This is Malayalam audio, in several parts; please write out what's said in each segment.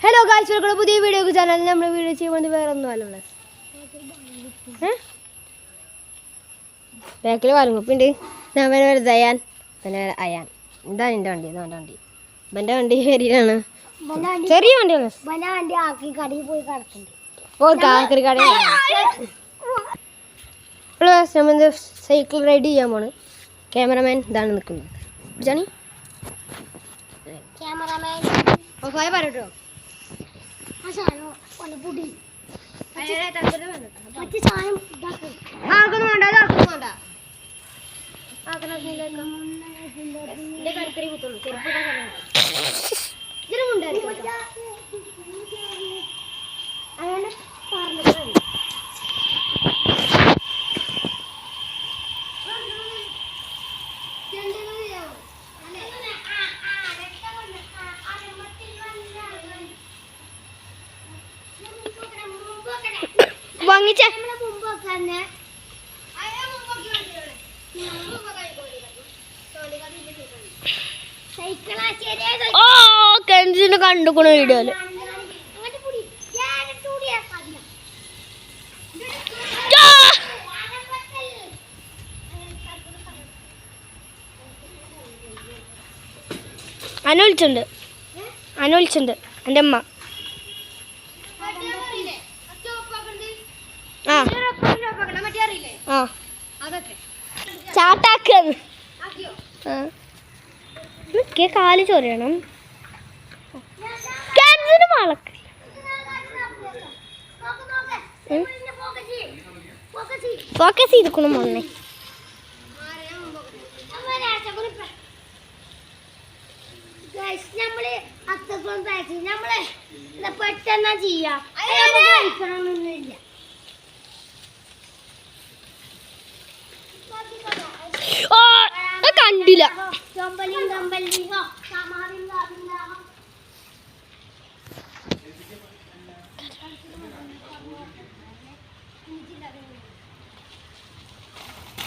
ഹലോ ഗായ്സ്, വെൽക്കം പുതിയ വീഡിയോ ചാനൽ. നമ്മൾ വീഡിയോ ചെയ്യുമ്പോൾ വേറെ ഒന്നും അല്ല. ബാക്കിൽ വാലുങ്ങുപ്പുണ്ട്. ഞാൻ വരെ അയാൻ പിന്നെ അയാൻ. ഇതാണ് എൻ്റെ വണ്ടി, ഇതാണ് വണ്ടി. എൻ്റെ വണ്ടി ശരിയാണ്, ചെറിയ വണ്ടിയാണ്. കാക്കറി കട നമ്മൾ സൈക്കിൾ റൈഡ് ചെയ്യാൻ പോണ്. ക്യാമറമാൻ ഇതാണ് നിൽക്കുന്നത്. ജാണി ക്യാമറമാൻ പറയട്ടോ. വാങ്ങിച്ച കെൻസിന് കണ്ടുക്കണ വീഡിയോയില് അനുവിളിച്ചുണ്ട് എൻ്റെ അമ്മ. ചാട്ടാക്കത് കാല് ചൊറിയണം. വളക്ക് ഫോക്കസ് ചെയ്തിക്കണം മോനെ. നമ്മള് പെട്ടെന്ന് ചെയ്യാം, കഴിക്കണമെന്നൊന്നുമില്ല. കണ്ടില്ല.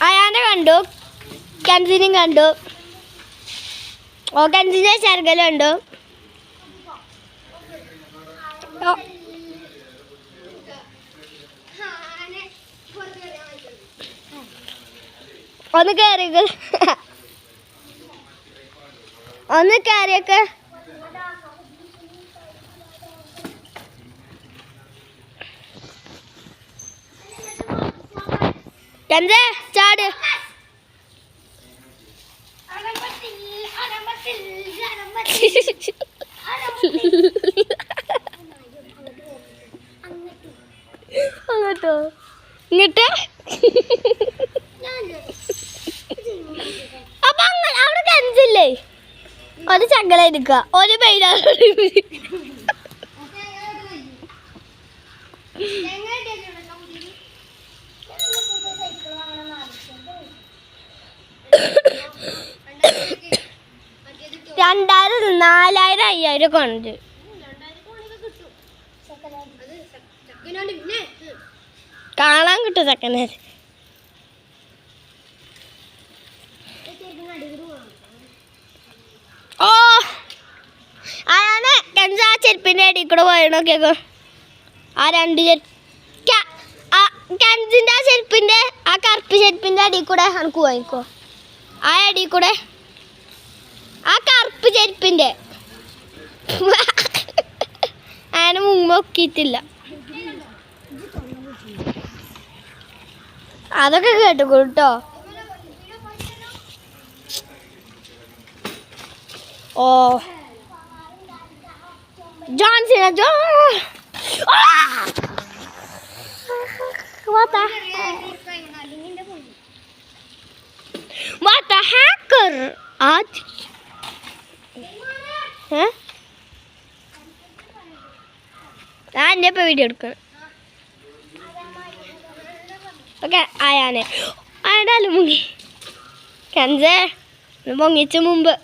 അയാനെ കണ്ടു, കെൻസിനും കണ്ടു. കെൻസിന്റെ ചെറുകലുണ്ട്. ഒന്ന് കയറിയൊക്കെ കെൻസേ ചാട്. അങ്ങോട്ടോ ഇങ്ങോട്ട്. അപ്പൊ അവിടെ കെൻസില്ലേ, ഒരു ചങ്ങലായിരിക്ക, ഒരു പെയിനാണ്. $2000, $4000, $5000 ഒക്കെ ഉണ്ട്. കാണാൻ കിട്ടും സെക്കൻഡ് ഹാൻഡ്. ഓ അയാളെ കെൻസ് ആ ചെരുപ്പിന്റെ അടിയിൽ കൂടെ പോയണോക്കേക്കോ. ആ രണ്ട് കെൻസിന്റെ ആ ചെരുപ്പിന്റെ, ആ കറുപ്പ് ചെരുപ്പിന്റെ അടിയിൽ കൂടെ എനിക്ക് വാങ്ങിക്കോ. ആ അടിയിൽ കൂടെ ആ കറുപ്പ് ചെരുപ്പിന്റെ അതിന് മുമ്പ് ഒക്കിയിട്ടില്ല. അതൊക്കെ കേട്ടുകൊട്ടോ. ഓ ജോൺസിന what the hacker आज हैं ഞാൻ ഇപ്പോൾ വീഡിയോ എടുക്കണം. ഓക്കെ ആയാനെ ആയാലും മുങ്ങി. കെൻസേ പൊങ്ങിച്ച മുമ്പ്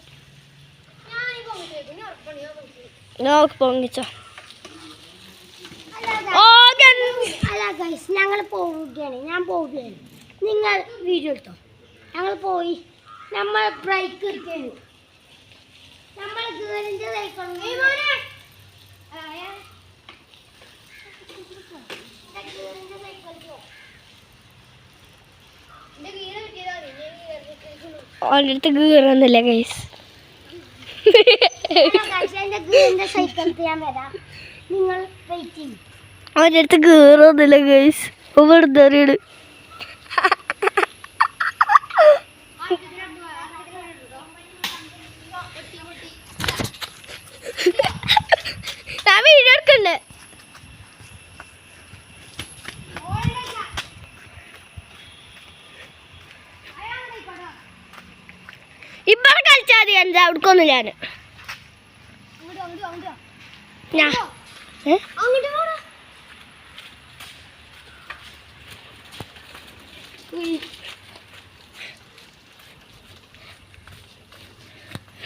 പൊങ്ങിച്ചോ. ഞങ്ങൾ പോവുകയാണ്, ഞാൻ പോവുകയാണ്. നിങ്ങൾ വീഡിയോ എടുത്തോ. ഞങ്ങൾ പോയി, നമ്മൾ ബ്രേക്ക് എടുക്കുകയാണ്. നമ്മൾ ഗേളിൻ്റെ അവൻ്റെ അടുത്ത് കീറുന്നില്ല ഗൈസ്. അവൻ്റെ അടുത്ത് കീറുന്നില്ല ഗൈസ്. വെറുതെ അറിയണ്. ഞാൻ വീഡിയോ എടുക്കണ്ടേ? ഇവിടെ കളിച്ചാൽ മതി. എന്താ അവിടക്കൊന്നുമില്ല ഞാൻ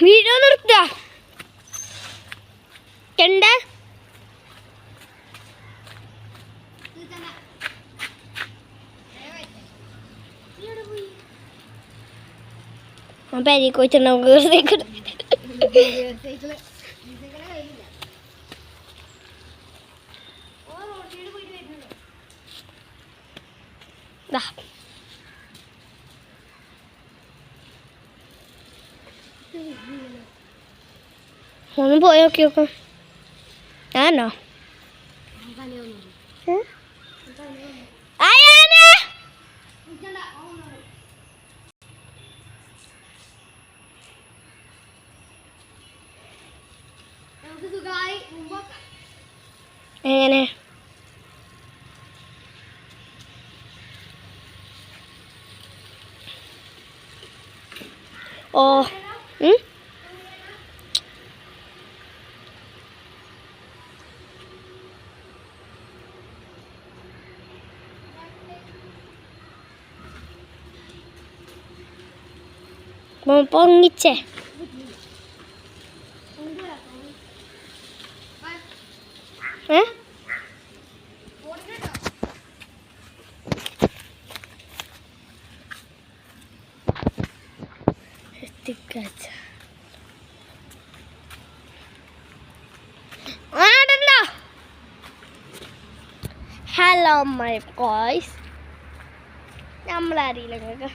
വീഡിയോ നിർത്തുക. കണ്ട പേരേക്ക് വെച്ചിട്ടുണ്ടാവും. ഒന്ന് പോയി നോക്കി നോക്കാം. ഞാനോ എങ്ങനെ ഓ പൊങ്ങിച്ചേ. ഹലോ മൈ ബോയ്സ്, നമ്മളറിയില്ല നിങ്ങൾക്ക്.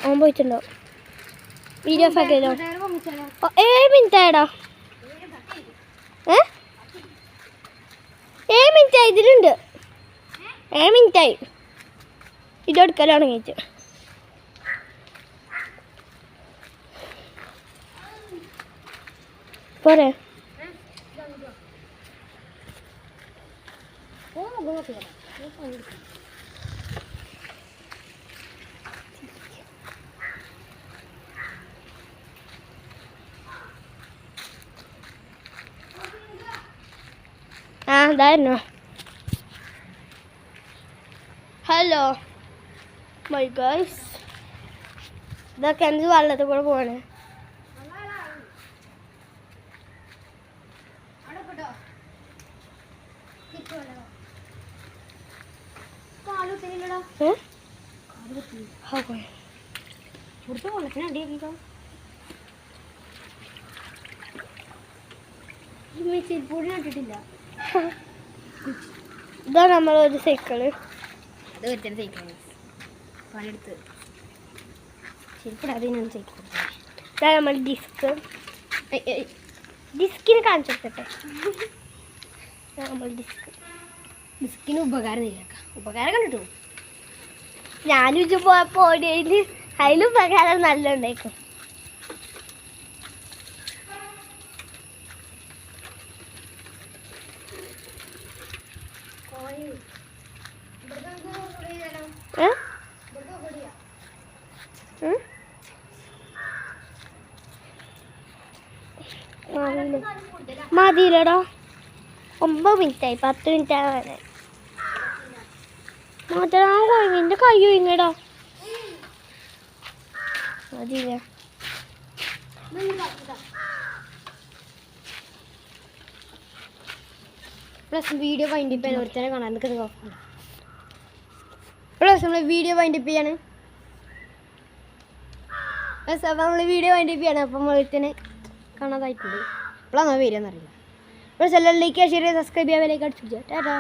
ഓൻ പോയിട്ടുണ്ടോ? വീഡിയോ ഓഫ് ആക്കിയല്ലോ. 7 മിനിറ്റ് ആയടാ. 7 മിനിറ്റ് ആയി. ഇതിലുണ്ട് 7 മിനിറ്റ് ആയി. ഇതെടുക്കലാണ് കഴിച്ചു. പോരെ ഇതായിരുന്നു. ഹലോ മൈ ഗൈസ്, ഇതൊക്കെ എന്ത് വെള്ളത്തിൽ കൂടെ പോവാണ്. ഇതാ നമ്മളൊരു സൈക്കിള്. ഇതാ നമ്മൾ ഡിസ്ക്. ഡിസ്കിന് കാണിച്ചെടുക്കട്ടെ. നമ്മൾ ഡിസ്കിന് ഉപകാരം ഉപകാരം കണ്ടിട്ടു. ഞാനും പോയപ്പോൾ ഓടിയതിൽ അതിലും ഉപകാരം നല്ല ഉണ്ടായിരിക്കും. മതിയില്ലടാ, 9 മിനിറ്റായി. 10 മിനിറ്റ് ആവാനായി. മാറ്റാൻ കഴിഞ്ഞ എൻ്റെ കൈ കഴിഞ്ഞടാ. മതിയില്ല. പ്ലസ് വീഡിയോ വൈൻഡപ്പ് ചെയ്യാൻ ഒരുത്തനെ കാണാൻ നിൽക്കുന്നത് കുഴപ്പമില്ല. പ്ലസ് നമ്മൾ വീഡിയോ വൈൻഡപ്പ് ചെയ്യാണ്. പ്ലസ് അപ്പോൾ നമ്മൾ വീഡിയോ വൈൻഡപ്പ് ചെയ്യാണ്. അപ്പം ഒരുത്തനെ കാണാതായിട്ടുണ്ട്. ഇപ്പോഴാണ് വരുമെന്നറിയില്ല. അപ്പോൾ എല്ലാവരും ലൈക്ക് ഷെയർ സബ്സ്ക്രൈബ് ചെയ്യാൻ വേണ്ടി അടിച്ചു ടാറ്റാ.